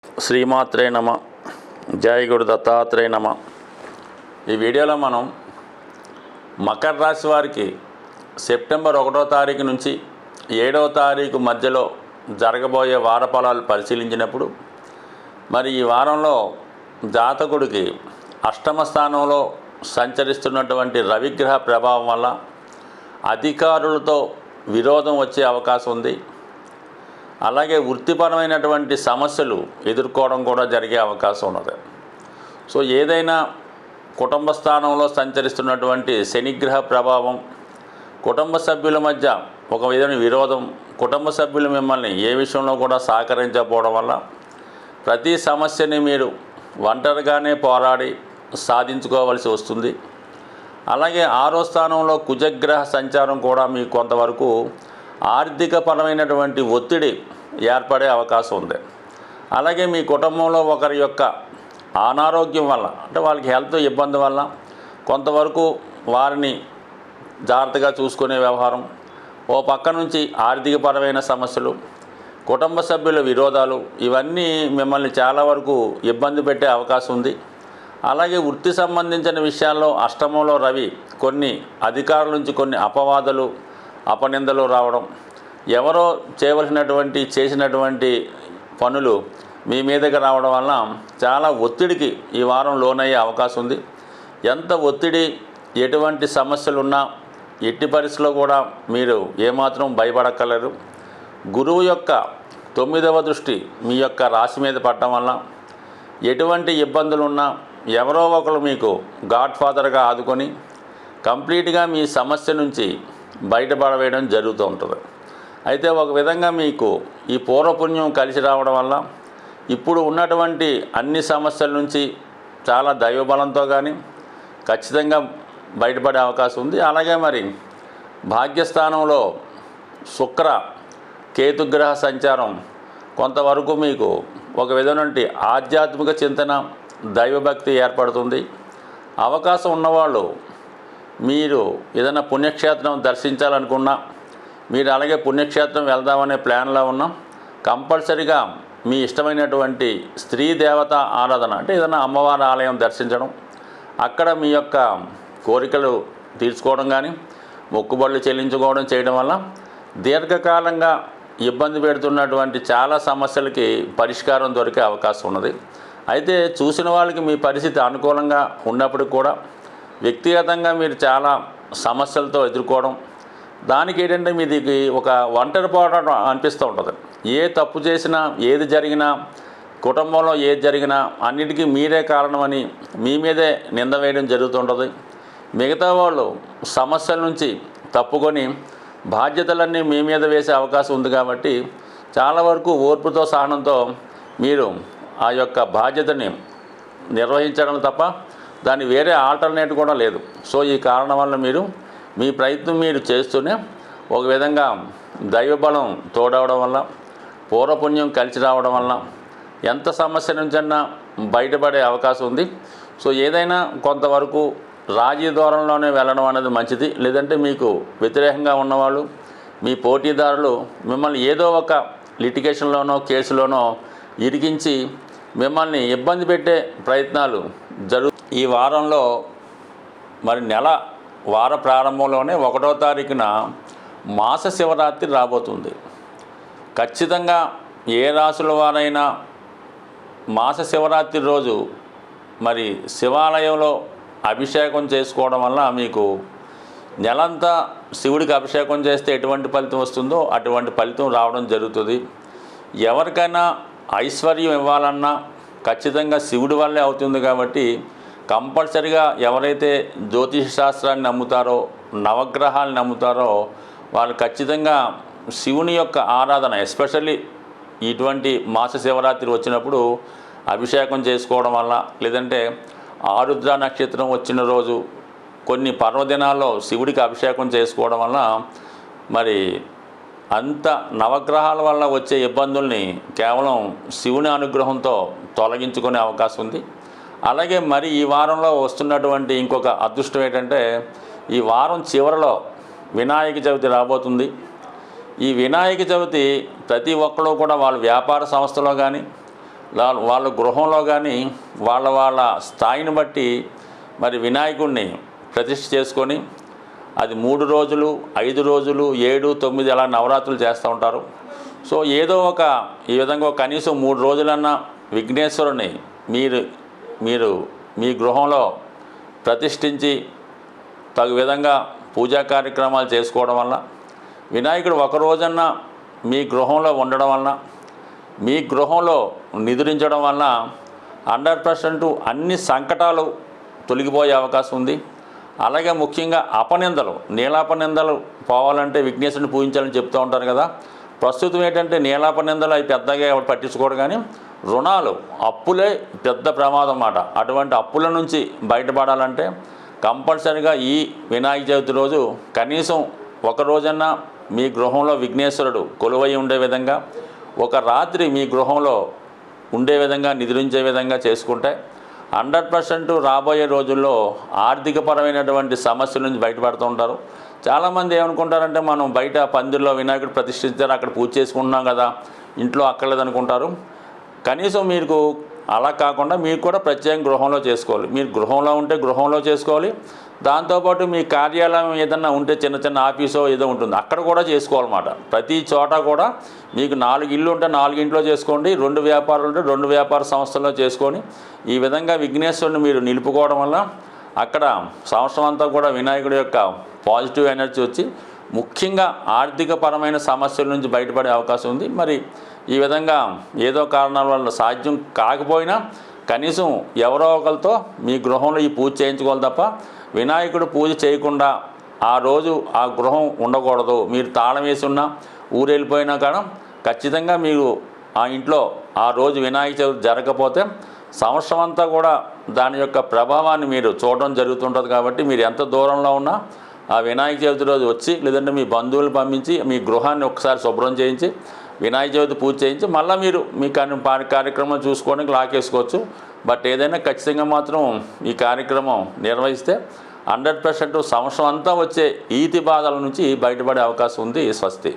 శ్రీమాత్రే నమ. జై గురు దత్తాత్రేయ నమ. ఈ వీడియోలో మనం మకర రాశి వారికి సెప్టెంబర్ 1వ తారీఖు నుంచి 7వ తారీఖు మధ్యలో జరగబోయే వార ఫలాలు పరిశీలించినప్పుడు మరి ఈ వారంలో జాతకుడికి అష్టమ స్థానంలో సంచరిస్తున్నటువంటి రవిగ్రహ ప్రభావం వల్ల అధికారులతో విరోధం వచ్చే అవకాశం ఉంది. అలాగే వృత్తిపరమైనటువంటి సమస్యలు ఎదుర్కోవడం కూడా జరిగే అవకాశం ఉన్నది. సో ఏదైనా కుటుంబ స్థానంలో సంచరిస్తున్నటువంటి శనిగ్రహ ప్రభావం, కుటుంబ సభ్యుల మధ్య ఒక విధమైన విరోధం, కుటుంబ సభ్యులు మిమ్మల్ని ఏ విషయంలో కూడా సహకరించకపోవడం వల్ల ప్రతి సమస్యని మీరు ఒంటరిగానే పోరాడి సాధించుకోవాల్సి వస్తుంది. అలాగే 6వ స్థానంలో కుజగ్రహ సంచారం కూడా మీకు కొంతవరకు ఆర్థిక పరమైనటువంటి ఒత్తిడి ఏర్పడే అవకాశం ఉంది. అలాగే మీ కుటుంబంలో ఒకరి యొక్క అనారోగ్యం వల్ల, అంటే వాళ్ళకి హెల్త్ ఇబ్బంది వల్ల కొంతవరకు వారిని జాగ్రత్తగా చూసుకునే వ్యవహారం, ఓ పక్క నుంచి ఆర్థికపరమైన సమస్యలు, కుటుంబ సభ్యుల విరోధాలు, ఇవన్నీ మిమ్మల్ని చాలా వరకు ఇబ్బంది పెట్టే అవకాశం ఉంది. అలాగే వృత్తి సంబంధించిన విషయాల్లో అష్టమంలో రవి కొన్ని అధికారుల నుంచి కొన్ని అపవాదాలు, అపనిందలు రావడం, ఎవరో చేసినటువంటి పనులు మీ మీదకి రావడం వల్ల చాలా ఒత్తిడికి ఈ వారం లోనయ్యే అవకాశం ఉంది. ఎంత ఒత్తిడి, ఎటువంటి సమస్యలున్నా ఎట్టి పరిస్థితుల్లో కూడా మీరు ఏమాత్రం భయపడక్కర్లేరు. గురువు యొక్క 9వ దృష్టి మీ యొక్క రాశి మీద పడటం వల్ల ఎటువంటి ఇబ్బందులున్నా ఎవరో ఒకరు మీకు గాడ్ ఫాదర్గా ఆదుకొని కంప్లీట్గా మీ సమస్య నుంచి బయటపడవేయడం జరుగుతూ ఉంటుంది. అయితే ఒక విధంగా మీకు ఈ పూర్వపుణ్యం కలిసి రావడం వల్ల ఇప్పుడు ఉన్నటువంటి అన్ని సమస్యల నుంచి చాలా దైవబలంతో కానీ ఖచ్చితంగా బయటపడే అవకాశం ఉంది. అలాగే మరి భాగ్యస్థానంలో శుక్ర కేతుగ్రహ సంచారం కొంతవరకు మీకు ఒక విధమైన ఆధ్యాత్మిక చింతన, దైవభక్తి ఏర్పడుతుంది. అవకాశం ఉన్నవాళ్ళు మీరు ఏదైనా పుణ్యక్షేత్రం దర్శించాలనుకున్నా, మీరు అలాగే పుణ్యక్షేత్రం వెళ్దామనే ప్లాన్లో ఉన్నాం, కంపల్సరిగా మీ ఇష్టమైనటువంటి స్త్రీ దేవత ఆరాధన, అంటే ఏదైనా అమ్మవారి ఆలయం దర్శించడం, అక్కడ మీ యొక్క కోరికలు తీర్చుకోవడం కానీ మొక్కుబడులు చెల్లించుకోవడం చేయడం వల్ల దీర్ఘకాలంగా ఇబ్బంది పెడుతున్నటువంటి చాలా సమస్యలకి పరిష్కారం దొరికే అవకాశం ఉన్నది. అయితే చూసిన వాళ్ళకి మీ పరిస్థితి అనుకూలంగా ఉన్నప్పటికి కూడా వ్యక్తిగతంగా మీరు చాలా సమస్యలతో ఎదుర్కోవడం, దానికి ఏంటంటే మీది ఒక ఒంటరి పోరాటం అనిపిస్తూ ఉంటుంది. ఏ తప్పు చేసినా, ఏది జరిగినా, కుటుంబంలో ఏది జరిగినా అన్నిటికీ మీరే కారణమని మీ మీదే నింద వేయడం జరుగుతుంటుంది. మిగతా వాళ్ళు సమస్యల నుంచి తప్పుకొని బాధ్యతలన్నీ మీ మీద వేసే అవకాశం ఉంది. కాబట్టి చాలా వరకు ఓర్పుతో, సహనంతో మీరు ఆ యొక్క బాధ్యతని నిర్వహించడం తప్ప దాని వేరే ఆల్టర్నేటివ్ కూడా లేదు. సో ఈ కారణం వల్ల మీరు మీ ప్రయత్నం మీరు చేస్తూనే ఒక విధంగా దైవబలం తోడవడం వల్ల, పూర్వపుణ్యం కలిసి రావడం వల్ల ఎంత సమస్య నుంచన్నా బయటపడే అవకాశం ఉంది. సో ఏదైనా కొంతవరకు రాజీ దూరంలోనే వెళ్ళడం అనేది మంచిది. లేదంటే మీకు వ్యతిరేకంగా ఉన్నవాళ్ళు, మీ పోటీదారులు మిమ్మల్ని ఏదో ఒక లిటిగేషన్లోనో కేసులోనో ఇరికించి మిమ్మల్ని ఇబ్బంది పెట్టే ప్రయత్నాలు ఈ వారంలో మరి వార ప్రారంభంలోనే 1వ తారీఖున మాస శివరాత్రి రాబోతుంది. ఖచ్చితంగా ఏ రాశుల వారైనా మాస శివరాత్రి రోజు మరి శివాలయంలో అభిషేకం చేసుకోవడం వల్ల మీకు నెలంతా శివుడికి అభిషేకం చేస్తే ఎటువంటి ఫలితం వస్తుందో అటువంటి ఫలితం రావడం జరుగుతుంది. ఎవరికైనా ఐశ్వర్యం ఇవ్వాలన్నా ఖచ్చితంగా శివుడి వల్లే అవుతుంది. కాబట్టి కంపల్సరిగా ఎవరైతే జ్యోతిష శాస్త్రాన్ని నమ్ముతారో, నవగ్రహాలను నమ్ముతారో వాళ్ళు ఖచ్చితంగా శివుని యొక్క ఆరాధన, ఎస్పెషల్లీ ఇటువంటి మాస శివరాత్రి వచ్చినప్పుడు అభిషేకం చేసుకోవడం వల్ల, లేదంటే ఆరుద్ర నక్షత్రం వచ్చిన రోజు కొన్ని పర్వదినాల్లో శివుడికి అభిషేకం చేసుకోవడం వల్ల మరి అంత నవగ్రహాల వల్ల వచ్చే ఇబ్బందుల్ని కేవలం శివుని అనుగ్రహంతో తొలగించుకునే అవకాశం ఉంది. అలాగే మరి ఈ వారంలో వస్తున్నటువంటి ఇంకొక అదృష్టం ఏంటంటే ఈ వారం చివరిలో వినాయక చవితి రాబోతుంది. ఈ వినాయక చవితి ప్రతి ఒక్కరు కూడా వాళ్ళ వ్యాపార సంస్థలో కానీ వాళ్ళ గృహంలో కానీ వాళ్ళ స్థాయిని బట్టి మరి వినాయకుడిని ప్రతిష్ఠ చేసుకొని అది 3 రోజులు 5 రోజులు 7, 9 అలా నవరాత్రులు చేస్తూ ఉంటారు. సో ఏదో ఒక ఈ విధంగా కనీసం 3 రోజులన్నా విఘ్నేశ్వరుని మీరు మీ గృహంలో ప్రతిష్ఠించి తగు విధంగా పూజా కార్యక్రమాలు చేసుకోవడం వల్ల, వినాయకుడు ఒక రోజన్నా మీ గృహంలో ఉండడం వలన, మీ గృహంలో నిద్రించడం వలన 100% అన్ని సంకటాలు తొలగిపోయే అవకాశం ఉంది. అలాగే ముఖ్యంగా అపనిందలు, నీలాపనిందలు పోవాలంటే విఘ్నేశ్వరుని పూజించాలని చెప్తూ ఉంటారు కదా. ప్రస్తుతం ఏంటంటే నీలాపనిందలు అవి పెద్దగా ఎవరు పట్టించుకోరు, కానీ రుణాలు, అప్పులే పెద్ద ప్రమాదం అన్నమాట. అటువంటి అప్పుల నుంచి బయటపడాలంటే కంపల్సరిగా ఈ వినాయక చవితి రోజు కనీసం ఒక రోజన్నా మీ గృహంలో విఘ్నేశ్వరుడు కొలువై ఉండే విధంగా, ఒక రాత్రి మీ గృహంలో ఉండే విధంగా, నిద్రించే విధంగా చేసుకుంటే 100% రాబోయే రోజుల్లో ఆర్థికపరమైనటువంటి సమస్యల నుంచి బయటపడుతూ ఉంటారు. చాలామంది ఏమనుకుంటారంటే, మనం బయట పందిరిలో వినాయకుడు ప్రతిష్ఠించారు, అక్కడ పూజ చేసుకుంటున్నాం కదా, ఇంట్లో అక్కర్లేదనుకుంటారు. కనీసం మీకు అలా కాకుండా మీరు కూడా ప్రత్యేకంగా గృహంలో చేసుకోవాలి. మీరు గృహంలో ఉంటే గృహంలో చేసుకోవాలి. దాంతోపాటు మీ కార్యాలయం ఏదన్నా ఉంటే చిన్న ఆఫీసో ఏదో ఉంటుంది, అక్కడ కూడా చేసుకోవాలన్నమాట. ప్రతి చోట కూడా మీకు 4 ఇళ్ళు ఉంటే 4 ఇంట్లో చేసుకోండి, 2 వ్యాపారాలు ఉంటే 2 వ్యాపార సంస్థల్లో చేసుకొని ఈ విధంగా విఘ్నేశ్వరుని మీరు నిలుపుకోవడం వల్ల అక్కడ సంవత్సరం అంతా కూడా వినాయకుడి యొక్క పాజిటివ్ ఎనర్జీ వచ్చి ముఖ్యంగా ఆర్థికపరమైన సమస్యల నుంచి బయటపడే అవకాశం ఉంది. మరి ఈ విధంగా ఏదో కారణాల వల్ల సాధ్యం కాకపోయినా కనీసం ఎవరో ఒకరితో మీ గృహంలో ఈ పూజ చేయించుకోవాలి తప్ప వినాయకుడు పూజ చేయకుండా ఆ రోజు ఆ గృహం ఉండకూడదు. మీరు తాళం వేసి ఉన్నా, ఊరు వెళ్ళిపోయినా కానీ ఖచ్చితంగా మీరు ఆ ఇంట్లో ఆ రోజు వినాయక చవితి జరగకపోతే సంవత్సరం అంతా కూడా దాని యొక్క ప్రభావాన్ని మీరు చూడడం జరుగుతుంటుంది. కాబట్టి మీరు ఎంత దూరంలో ఉన్నా ఆ వినాయక చవితి రోజు వచ్చి, లేదంటే మీ బంధువులు పంపించి మీ గృహాన్ని ఒకసారి శుభ్రం చేయించి వినాయక చవితి పూజ చేయించి మళ్ళీ మీరు మీ కార్యక్రమం చూసుకోవడానికి లాకేసుకోవచ్చు. బట్ ఏదైనా ఖచ్చితంగా మాత్రం ఈ కార్యక్రమం నిర్వహిస్తే 100% సంవత్సరం అంతా వచ్చే ఈతి బాధల నుంచి బయటపడే అవకాశం ఉంది. స్వస్తి.